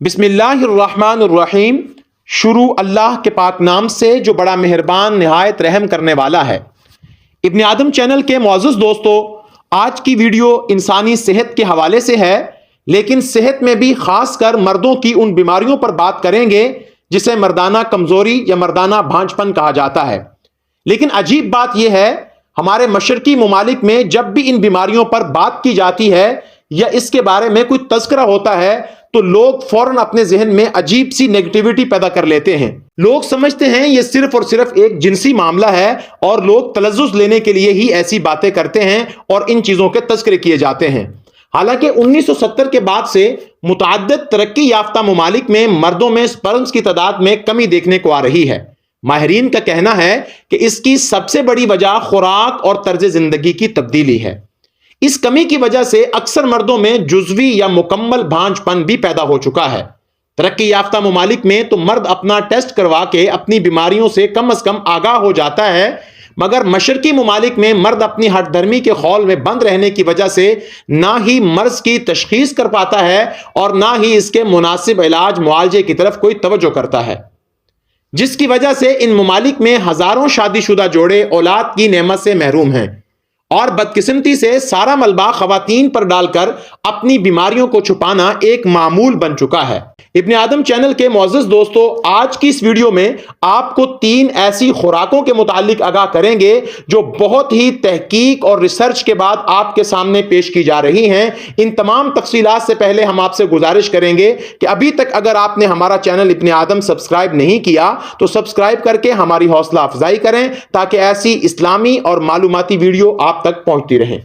بسم اللہ الرحمن الرحیم۔ شروع اللہ کے پاک نام سے جو بڑا مہربان نہایت رحم کرنے والا ہے۔ ابن آدم چینل کے معزز دوستو، آج کی ویڈیو انسانی صحت کے حوالے سے ہے، لیکن صحت میں بھی خاص کر مردوں کی ان بیماریوں پر بات کریں گے جسے مردانہ کمزوری یا مردانہ بھانج پن کہا جاتا ہے۔ لیکن عجیب بات یہ ہے، ہمارے مشرقی ممالک میں جب بھی ان بیماریوں پر بات کی جاتی ہے یا اس کے بارے میں کوئی تذکرہ ہوتا ہے تو لوگ فوراً اپنے ذہن میں عجیب سی نیگیٹیوٹی پیدا کر لیتے ہیں۔ لوگ سمجھتے ہیں یہ صرف اور صرف ایک جنسی معاملہ ہے اور لوگ تلذذ لینے کے لیے ہی ایسی باتیں کرتے ہیں اور ان چیزوں کے تذکرے کیے جاتے ہیں۔ حالانکہ 1970 کے بعد سے متعدد ترقی یافتہ ممالک میں مردوں میں سپرمز کی تعداد میں کمی دیکھنے کو آ رہی ہے۔ ماہرین کا کہنا ہے کہ اس کی سب سے بڑی وجہ خوراک اور طرز زندگی کی تبدیلی ہے۔ اس کمی کی وجہ سے اکثر مردوں میں جزوی یا مکمل بھانج پن بھی پیدا ہو چکا ہے۔ ترقی یافتہ ممالک میں تو مرد اپنا ٹیسٹ کروا کے اپنی بیماریوں سے کم از کم آگاہ ہو جاتا ہے، مگر مشرقی ممالک میں مرد اپنی ہٹ دھرمی کے خول میں بند رہنے کی وجہ سے نہ ہی مرض کی تشخیص کر پاتا ہے اور نہ ہی اس کے مناسب علاج معالجے کی طرف کوئی توجہ کرتا ہے، جس کی وجہ سے ان ممالک میں ہزاروں شادی شدہ جوڑے اولاد کی نعمت سے محروم ہیں اور بدقسمتی سے سارا ملبہ خواتین پر ڈال کر اپنی بیماریوں کو چھپانا ایک معمول بن چکا ہے۔ ابن آدم چینل کے معزز دوستو، آج کی اس ویڈیو میں آپ کو 3 ایسی خوراکوں کے متعلق آگاہ کریں گے جو بہت ہی تحقیق اور ریسرچ کے بعد آپ کے سامنے پیش کی جا رہی ہیں۔ ان تمام تفصیلات سے پہلے ہم آپ سے گزارش کریں گے کہ ابھی تک اگر آپ نے ہمارا چینل ابن آدم سبسکرائب نہیں کیا تو سبسکرائب کر کے ہماری حوصلہ افزائی کریں تاکہ ایسی اسلامی اور معلوماتی ویڈیو آپ تک پہنچتی رہیں۔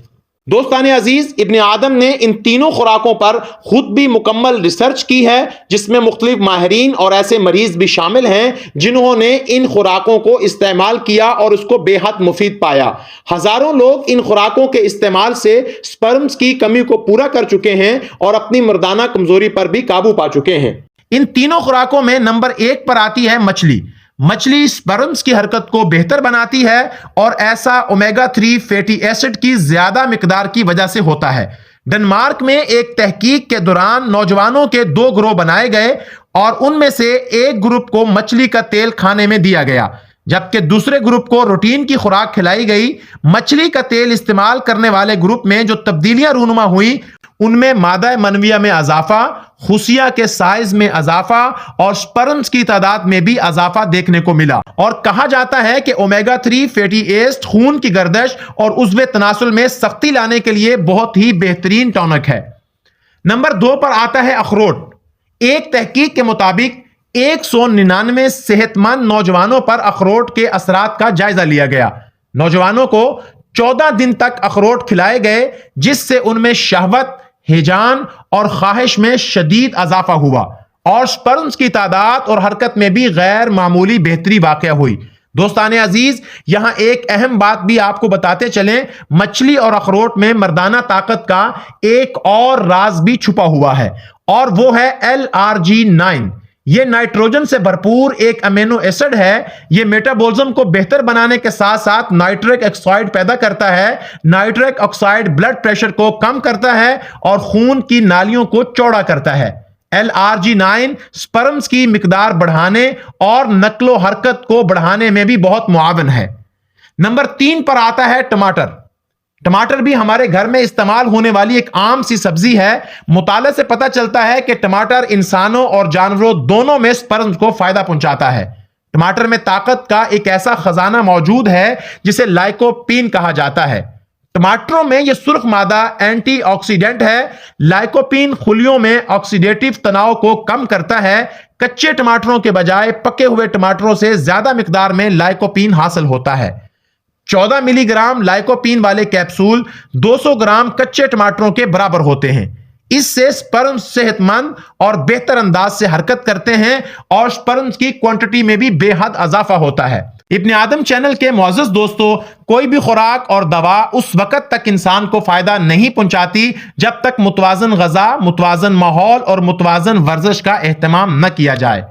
دوستان عزیز، ابن آدم نے ان تینوں خوراکوں پر خود بھی مکمل ریسرچ کی ہے، جس میں مختلف ماہرین اور ایسے مریض بھی شامل ہیں جنہوں نے ان خوراکوں کو استعمال کیا اور اس کو بے حد مفید پایا۔ ہزاروں لوگ ان خوراکوں کے استعمال سے سپرمز کی کمی کو پورا کر چکے ہیں اور اپنی مردانہ کمزوری پر بھی قابو پا چکے ہیں۔ ان تینوں خوراکوں میں نمبر 1 پر آتی ہے مچھلی۔ مچھلی سپرمز کی حرکت کو بہتر بناتی ہے اور ایسا اومیگا 3 فیٹی ایسڈ کی زیادہ مقدار کی وجہ سے ہوتا ہے۔ ڈنمارک میں ایک تحقیق کے دوران نوجوانوں کے 2 گروہ بنائے گئے اور ان میں سے ایک گروپ کو مچھلی کا تیل کھانے میں دیا گیا جبکہ دوسرے گروپ کو روٹین کی خوراک کھلائی گئی۔ مچھلی کا تیل استعمال کرنے والے گروپ میں جو تبدیلیاں رونما ہوئی ان میں مادہ منویہ میں اضافہ، خصیہ کے سائز میں اضافہ اور سپرمز کی تعداد میں بھی اضافہ دیکھنے کو ملا، اور کہا جاتا ہے کہ اومیگا 3 فیٹی ایسڈ خون کی گردش اور عضو تناسل میں سختی لانے کے لیے بہت ہی بہترین ٹونک ہے۔ نمبر 2 پر آتا ہے اخروٹ۔ ایک تحقیق کے مطابق 199 صحت مند نوجوانوں پر اخروٹ کے اثرات کا جائزہ لیا گیا۔ نوجوانوں کو 14 دن تک اخروٹ کھلائے گئے جس سے ان میں شہوت، ہیجان اور خواہش میں شدید اضافہ ہوا اور سپرمز کی تعداد اور حرکت میں بھی غیر معمولی بہتری واقع ہوئی۔ دوستان عزیز، یہاں ایک اہم بات بھی آپ کو بتاتے چلیں، مچھلی اور اخروٹ میں مردانہ طاقت کا ایک اور راز بھی چھپا ہوا ہے اور وہ ہے LRG9۔ یہ نائٹروجن سے بھرپور ایک امینو ایسڈ ہے۔ یہ میٹابولزم کو بہتر بنانے کے ساتھ ساتھ نائٹرک آکسائڈ پیدا کرتا ہے۔ نائٹرک آکسائڈ بلڈ پریشر کو کم کرتا ہے اور خون کی نالیوں کو چوڑا کرتا ہے۔ LRG9 سپرمز کی مقدار بڑھانے اور نقل و حرکت کو بڑھانے میں بھی بہت معاون ہے۔ نمبر 3 پر آتا ہے ٹماٹر۔ ٹماٹر بھی ہمارے گھر میں استعمال ہونے والی ایک عام سی سبزی ہے۔ مطالعے سے پتہ چلتا ہے کہ ٹماٹر انسانوں اور جانوروں دونوں میں سپرمز کو فائدہ پہنچاتا ہے۔ ٹماٹر میں طاقت کا ایک ایسا خزانہ موجود ہے جسے لائکوپین کہا جاتا ہے۔ ٹماٹروں میں یہ سرخ مادہ اینٹی آکسیڈنٹ ہے۔ لائکوپین خلیوں میں آکسیڈیٹیو تناؤ کو کم کرتا ہے۔ کچے ٹماٹروں کے بجائے پکے ہوئے ٹماٹروں سے زیادہ مقدار میں لائکوپین حاصل ہوتا ہے۔ 14 ملی گرام لائکوپین والے کیپسول 200 گرام کچے ٹماٹروں کے برابر ہوتے ہیں۔ اس سے سپرمز صحت مند اور بہتر انداز سے حرکت کرتے ہیں اور سپرمز کی کوانٹٹی میں بھی بے حد اضافہ ہوتا ہے۔ ابن آدم چینل کے معزز دوستو، کوئی بھی خوراک اور دوا اس وقت تک انسان کو فائدہ نہیں پہنچاتی جب تک متوازن غذا، متوازن ماحول اور متوازن ورزش کا اہتمام نہ کیا جائے۔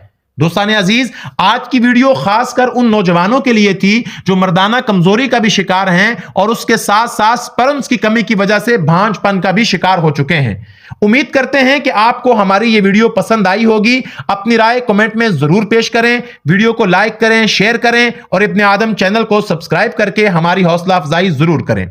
دوستان عزیز، آج کی ویڈیو خاص کر ان نوجوانوں کے لیے تھی جو مردانہ کمزوری کا بھی شکار ہیں اور اس کے ساتھ ساتھ سپرمز کی کمی کی وجہ سے بھانج پن کا بھی شکار ہو چکے ہیں۔ امید کرتے ہیں کہ آپ کو ہماری یہ ویڈیو پسند آئی ہوگی۔ اپنی رائے کمنٹ میں ضرور پیش کریں، ویڈیو کو لائک کریں، شیئر کریں اور ابن آدم چینل کو سبسکرائب کر کے ہماری حوصلہ افزائی ضرور کریں۔